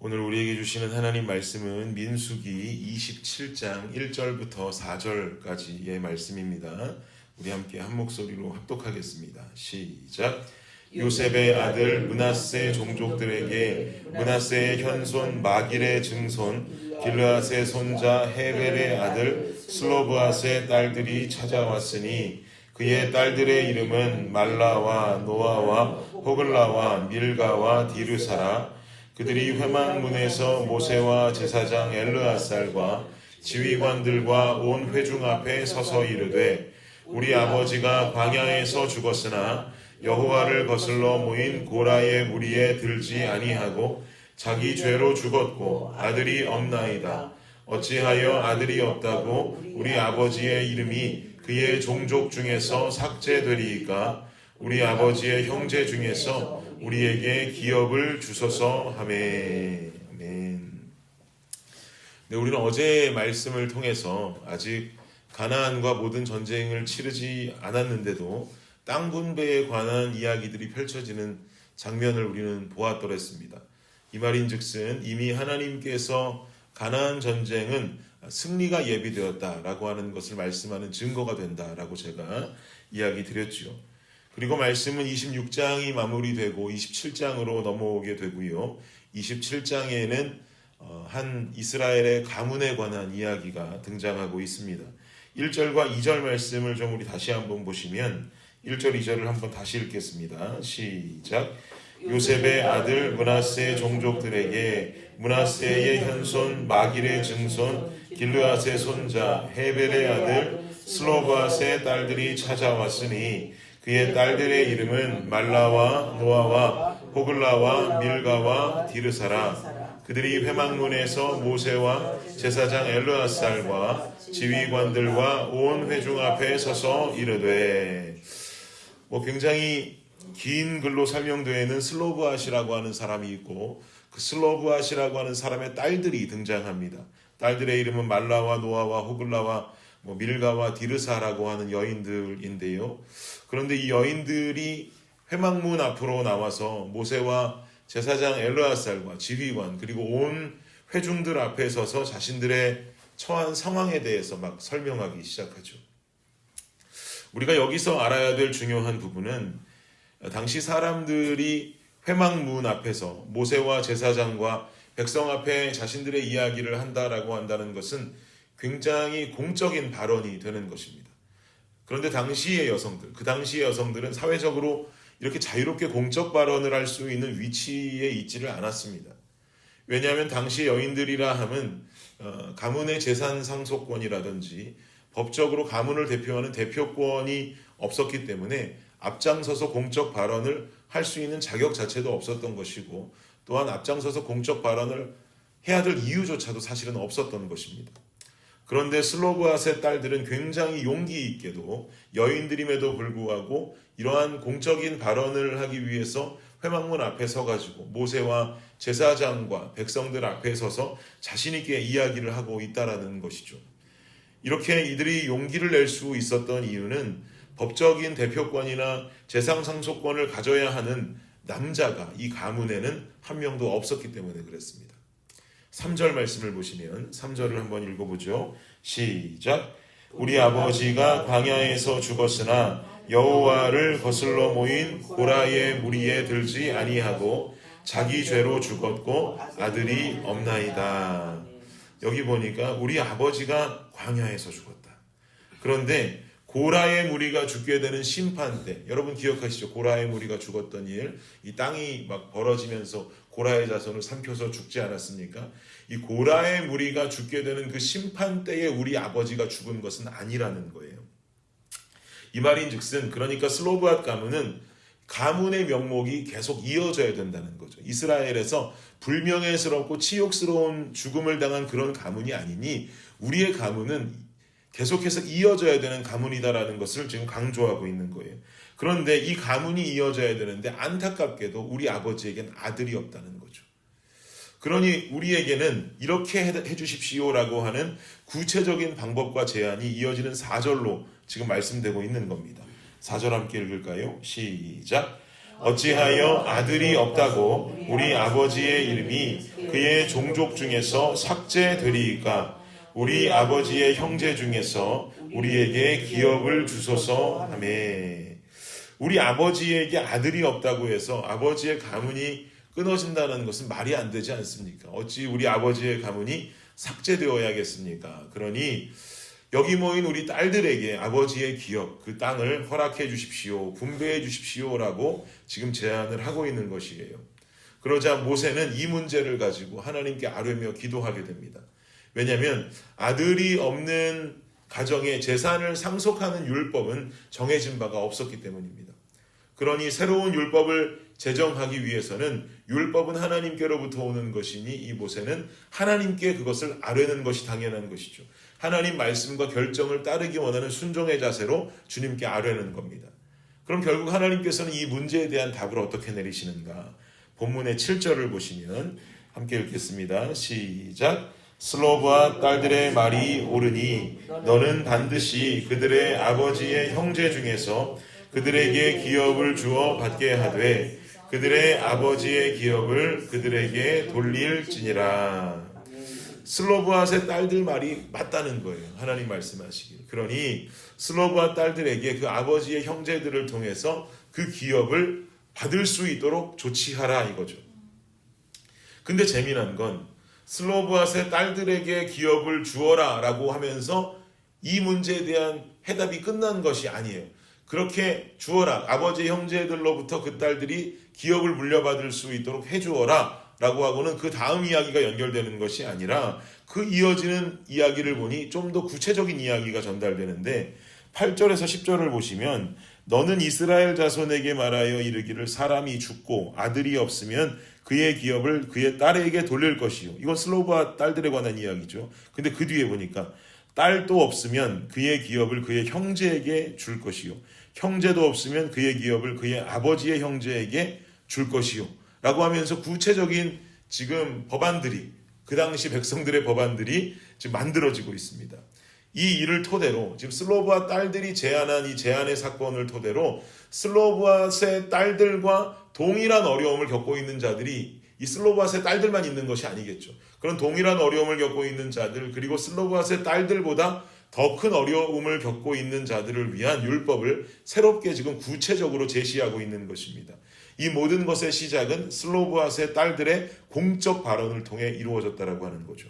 오늘 우리에게 주시는 하나님 말씀은 민수기 27장 1절부터 4절까지의 말씀입니다. 우리 함께 한 목소리로 합독하겠습니다. 시작. 요셉의 아들 므낫세 종족들에게 므낫세의 현손 마길의 증손 길르앗의 손자 헤벨의 아들 슬로브앗의 딸들이 찾아왔으니 그의 딸들의 이름은 말라와 노아와 호글라와 밀가와 디르사라. 그들이 회막문에서 모세와 제사장 엘르앗살과 지휘관들과 온 회중 앞에 서서 이르되 우리 아버지가 광야에서 죽었으나 여호와를 거슬러 모인 고라의 무리에 들지 아니하고 자기 죄로 죽었고 아들이 없나이다. 어찌하여 아들이 없다고 우리 아버지의 이름이 그의 종족 중에서 삭제되리이까? 우리 아버지의 형제 중에서 우리에게 기업을 주소서 하매. 아멘. 네, 우리는 어제의 말씀을 통해서 아직 가나안과 모든 전쟁을 치르지 않았는데도 땅 분배에 관한 이야기들이 펼쳐지는 장면을 우리는 보았더랬습니다. 이 말인즉슨 이미 하나님께서 가나안 전쟁은 승리가 예비되었다라고 하는 것을 말씀하는 증거가 된다라고 제가 이야기 드렸지요. 그리고 말씀은 26장이 마무리되고 27장으로 넘어오게 되고요. 27장에는 한 이스라엘의 가문에 관한 이야기가 등장하고 있습니다. 1절과 2절 말씀을 좀 우리 다시 한번 보시면 1절, 2절을 한번 다시 읽겠습니다. 시작. 요셉의 아들 므낫세 종족들에게 므낫세의 현손 마길의 증손 길르앗의 손자 헤벨의 아들 슬로브앗의 딸들이 찾아왔으니 그의 딸들의 이름은 말라와 노아와 호글라와 밀가와 디르사라. 그들이 회막문에서 모세와 제사장 엘르앗살과 지휘관들과 온 회중 앞에 서서 이르되. 굉장히 긴 글로 설명되어 있는 슬로브앗이라고 하는 사람이 있고 그 슬로브앗이라고 하는 사람의 딸들이 등장합니다. 딸들의 이름은 말라와 노아와 호글라와 밀가와 디르사라고 하는 여인들인데요. 그런데 이 여인들이 회막문 앞으로 나와서 모세와 제사장 엘르앗살과 지휘관 그리고 온 회중들 앞에 서서 자신들의 처한 상황에 대해서 막 설명하기 시작하죠. 우리가 여기서 알아야 될 중요한 부분은 당시 사람들이 회막문 앞에서 모세와 제사장과 백성 앞에 자신들의 이야기를 한다라고 한다는 것은 굉장히 공적인 발언이 되는 것입니다. 그런데 당시의 여성들, 그 당시의 여성들은 사회적으로 이렇게 자유롭게 공적 발언을 할 수 있는 위치에 있지를 않았습니다. 왜냐하면 당시 여인들이라 함은 가문의 재산 상속권이라든지 법적으로 가문을 대표하는 대표권이 없었기 때문에 앞장서서 공적 발언을 할 수 있는 자격 자체도 없었던 것이고 또한 앞장서서 공적 발언을 해야 될 이유조차도 사실은 없었던 것입니다. 그런데 슬로브앗의 딸들은 굉장히 용기 있게도 여인들임에도 불구하고 이러한 공적인 발언을 하기 위해서 회막문 앞에 서가지고 모세와 제사장과 백성들 앞에 서서 자신 있게 이야기를 하고 있다라는 것이죠. 이렇게 이들이 용기를 낼 수 있었던 이유는 법적인 대표권이나 재산 상속권을 가져야 하는 남자가 이 가문에는 한 명도 없었기 때문에 그랬습니다. 3절 말씀을 보시면 3절을 한번 읽어보죠. 시작. 우리 아버지가 광야에서 죽었으나 여호와를 거슬러 모인 고라의 무리에 들지 아니하고 자기 죄로 죽었고 아들이 없나이다. 여기 보니까 우리 아버지가 광야에서 죽었다. 그런데 고라의 무리가 죽게 되는 심판 때, 여러분 기억하시죠? 고라의 무리가 죽었던 일, 이 땅이 막 벌어지면서 고라의 자손을 삼켜서 죽지 않았습니까? 이 고라의 무리가 죽게 되는 그 심판 때에 우리 아버지가 죽은 것은 아니라는 거예요. 이 말인즉슨 그러니까 슬로브앗 가문은 가문의 명목이 계속 이어져야 된다는 거죠. 이스라엘에서 불명예스럽고 치욕스러운 죽음을 당한 그런 가문이 아니니 우리의 가문은 계속해서 이어져야 되는 가문이다라는 것을 지금 강조하고 있는 거예요. 그런데 이 가문이 이어져야 되는데 안타깝게도 우리 아버지에겐 아들이 없다는 거죠. 그러니 우리에게는 이렇게 해주십시오라고 하는 구체적인 방법과 제안이 이어지는 4절로 지금 말씀되고 있는 겁니다. 4절 함께 읽을까요? 시작. 어찌하여 아들이 없다고 우리 아버지의 이름이 그의 종족 중에서 삭제되리이까? 우리 아버지의 형제 중에서 우리에게 기업을 주소서 하매. 우리 아버지에게 아들이 없다고 해서 아버지의 가문이 끊어진다는 것은 말이 안 되지 않습니까? 어찌 우리 아버지의 가문이 삭제되어야겠습니까? 그러니 여기 모인 우리 딸들에게 아버지의 기업, 그 땅을 허락해 주십시오, 분배해 주십시오라고 지금 제안을 하고 있는 것이에요. 그러자 모세는 이 문제를 가지고 하나님께 아뢰며 기도하게 됩니다. 왜냐하면 아들이 없는 가정의 재산을 상속하는 율법은 정해진 바가 없었기 때문입니다. 그러니 새로운 율법을 제정하기 위해서는 율법은 하나님께로부터 오는 것이니 이 모세는 하나님께 그것을 아뢰는 것이 당연한 것이죠. 하나님 말씀과 결정을 따르기 원하는 순종의 자세로 주님께 아뢰는 겁니다. 그럼 결국 하나님께서는 이 문제에 대한 답을 어떻게 내리시는가? 본문의 7절을 보시면 함께 읽겠습니다. 시작. 슬로브와 딸들의 말이 옳으니 너는 반드시 그들의 아버지의 형제 중에서 그들에게 기업을 주어 받게 하되 그들의 아버지의 기업을 그들에게 돌릴지니라. 슬로브앗의 딸들 말이 맞다는 거예요. 하나님 말씀하시길. 그러니 슬로브앗 딸들에게 그 아버지의 형제들을 통해서 그 기업을 받을 수 있도록 조치하라 이거죠. 근데 재미난 건 슬로브앗의 딸들에게 기업을 주어라 라고 하면서 이 문제에 대한 해답이 끝난 것이 아니에요. 그렇게 주어라, 아버지 형제들로부터 그 딸들이 기업을 물려받을 수 있도록 해주어라 라고 하고는 그 다음 이야기가 연결되는 것이 아니라 그 이어지는 이야기를 보니 좀 더 구체적인 이야기가 전달되는데 8절에서 10절을 보시면 너는 이스라엘 자손에게 말하여 이르기를 사람이 죽고 아들이 없으면 그의 기업을 그의 딸에게 돌릴 것이요. 이건 슬로브앗 딸들에 관한 이야기죠. 근데 그 뒤에 보니까 딸도 없으면 그의 기업을 그의 형제에게 줄 것이요. 형제도 없으면 그의 기업을 그의 아버지의 형제에게 줄 것이요. 라고 하면서 구체적인 지금 법안들이 그 당시 백성들의 법안들이 지금 만들어지고 있습니다. 이 일을 토대로 지금 슬로브앗 딸들이 제안한 이 제안의 사건을 토대로 슬로브앗의 딸들과 동일한 어려움을 겪고 있는 자들이 이 슬로브앗의 딸들만 있는 것이 아니겠죠. 그런 동일한 어려움을 겪고 있는 자들 그리고 슬로브앗의 딸들보다 더 큰 어려움을 겪고 있는 자들을 위한 율법을 새롭게 지금 구체적으로 제시하고 있는 것입니다. 이 모든 것의 시작은 슬로브앗의 딸들의 공적 발언을 통해 이루어졌다라고 하는 거죠.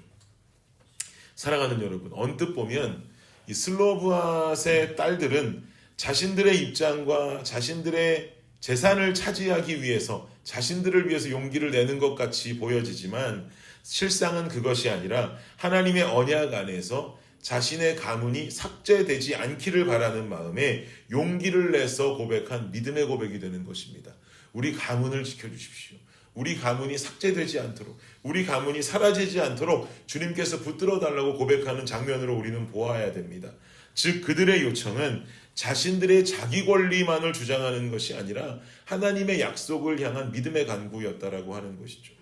사랑하는 여러분, 언뜻 보면 이 슬로브앗의 딸들은 자신들의 입장과 자신들의 재산을 차지하기 위해서 자신들을 위해서 용기를 내는 것 같이 보여지지만 실상은 그것이 아니라 하나님의 언약 안에서 자신의 가문이 삭제되지 않기를 바라는 마음에 용기를 내서 고백한 믿음의 고백이 되는 것입니다. 우리 가문을 지켜주십시오. 우리 가문이 삭제되지 않도록, 우리 가문이 사라지지 않도록 주님께서 붙들어 달라고 고백하는 장면으로 우리는 보아야 됩니다. 즉 그들의 요청은 자신들의 자기 권리만을 주장하는 것이 아니라 하나님의 약속을 향한 믿음의 간구였다라고 하는 것이죠.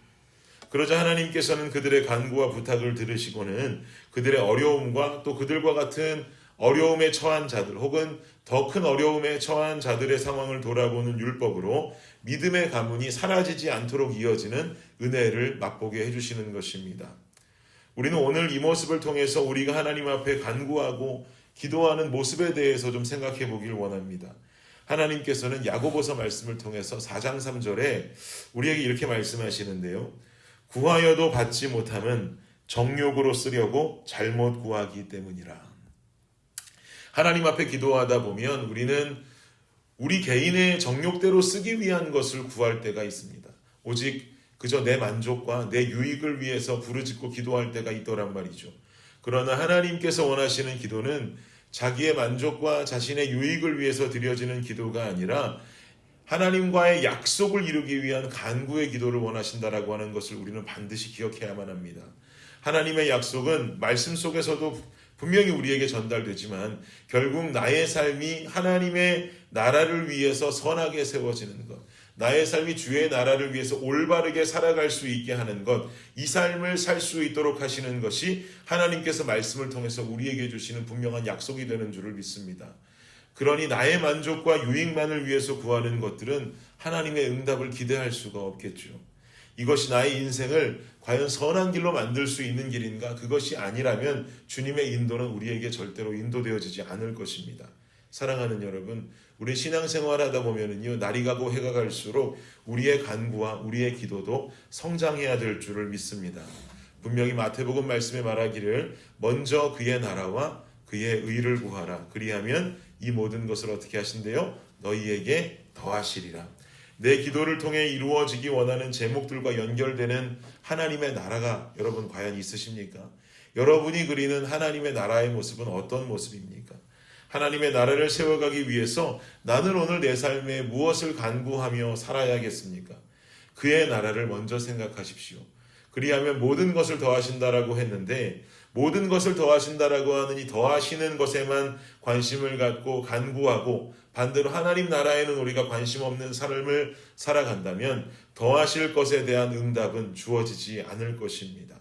그러자 하나님께서는 그들의 간구와 부탁을 들으시고는 그들의 어려움과 또 그들과 같은 어려움에 처한 자들 혹은 더 큰 어려움에 처한 자들의 상황을 돌아보는 율법으로 믿음의 가문이 사라지지 않도록 이어지는 은혜를 맛보게 해주시는 것입니다. 우리는 오늘 이 모습을 통해서 우리가 하나님 앞에 간구하고 기도하는 모습에 대해서 좀 생각해 보길 원합니다. 하나님께서는 야고보서 말씀을 통해서 4장 3절에 우리에게 이렇게 말씀하시는데요. 구하여도 받지 못함은 정욕으로 쓰려고 잘못 구하기 때문이라. 하나님 앞에 기도하다 보면 우리는 우리 개인의 정욕대로 쓰기 위한 것을 구할 때가 있습니다. 오직 그저 내 만족과 내 유익을 위해서 부르짖고 기도할 때가 있더란 말이죠. 그러나 하나님께서 원하시는 기도는 자기의 만족과 자신의 유익을 위해서 드려지는 기도가 아니라 하나님과의 약속을 이루기 위한 간구의 기도를 원하신다라고 하는 것을 우리는 반드시 기억해야만 합니다. 하나님의 약속은 말씀 속에서도 분명히 우리에게 전달되지만 결국 나의 삶이 하나님의 나라를 위해서 선하게 세워지는 것, 나의 삶이 주의 나라를 위해서 올바르게 살아갈 수 있게 하는 것, 이 삶을 살 수 있도록 하시는 것이 하나님께서 말씀을 통해서 우리에게 주시는 분명한 약속이 되는 줄을 믿습니다. 그러니 나의 만족과 유익만을 위해서 구하는 것들은 하나님의 응답을 기대할 수가 없겠죠. 이것이 나의 인생을 과연 선한 길로 만들 수 있는 길인가? 그것이 아니라면 주님의 인도는 우리에게 절대로 인도되어지지 않을 것입니다. 사랑하는 여러분, 우리 신앙생활 하다 보면은요, 날이 가고 해가 갈수록 우리의 간구와 우리의 기도도 성장해야 될 줄을 믿습니다. 분명히 마태복음 말씀에 말하기를 먼저 그의 나라와 그의 의를 구하라. 그리하면 이 모든 것을 어떻게 하신대요? 너희에게 더하시리라. 내 기도를 통해 이루어지기 원하는 제목들과 연결되는 하나님의 나라가 여러분 과연 있으십니까? 여러분이 그리는 하나님의 나라의 모습은 어떤 모습입니까? 하나님의 나라를 세워가기 위해서 나는 오늘 내 삶에 무엇을 간구하며 살아야겠습니까? 그의 나라를 먼저 생각하십시오. 그리하면 모든 것을 더하신다라고 했는데 모든 것을 더하신다라고 하는 이 더하시는 것에만 관심을 갖고 간구하고 반대로 하나님 나라에는 우리가 관심 없는 삶을 살아간다면 더하실 것에 대한 응답은 주어지지 않을 것입니다.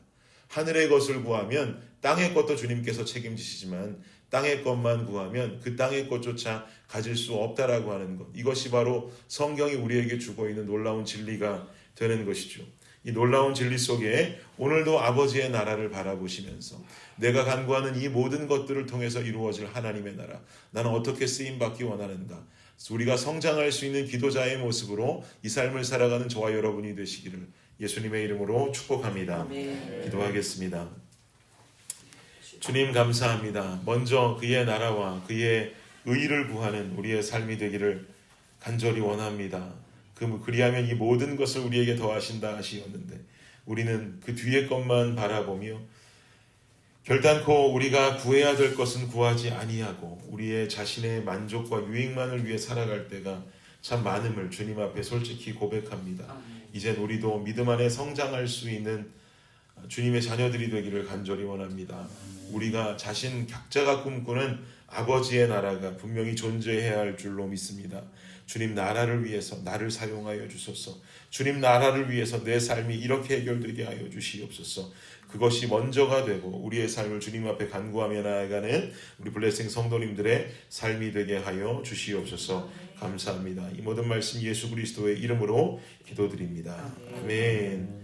하늘의 것을 구하면 땅의 것도 주님께서 책임지시지만 땅의 것만 구하면 그 땅의 것조차 가질 수 없다라고 하는 것, 이것이 바로 성경이 우리에게 주고 있는 놀라운 진리가 되는 것이죠. 이 놀라운 진리 속에 오늘도 아버지의 나라를 바라보시면서 내가 간구하는 이 모든 것들을 통해서 이루어질 하나님의 나라, 나는 어떻게 쓰임받기 원하는가, 우리가 성장할 수 있는 기도자의 모습으로 이 삶을 살아가는 저와 여러분이 되시기를 예수님의 이름으로 축복합니다. 기도하겠습니다. 주님 감사합니다. 먼저 그의 나라와 그의 의를 구하는 우리의 삶이 되기를 간절히 원합니다. 그리하면 이 모든 것을 우리에게 더하신다 하시었는데 우리는 그 뒤의 것만 바라보며 결단코 우리가 구해야 될 것은 구하지 아니하고 우리의 자신의 만족과 유익만을 위해 살아갈 때가 참 많음을 주님 앞에 솔직히 고백합니다. 이젠 우리도 믿음 안에 성장할 수 있는 주님의 자녀들이 되기를 간절히 원합니다. 우리가 자신 각자가 꿈꾸는 아버지의 나라가 분명히 존재해야 할 줄로 믿습니다. 주님 나라를 위해서 나를 사용하여 주소서. 주님 나라를 위해서 내 삶이 이렇게 해결되게 하여 주시옵소서. 그것이 먼저가 되고 우리의 삶을 주님 앞에 간구하며 나아가는 우리 블레싱 성도님들의 삶이 되게 하여 주시옵소서. 감사합니다. 이 모든 말씀 예수 그리스도의 이름으로 기도드립니다. 아멘.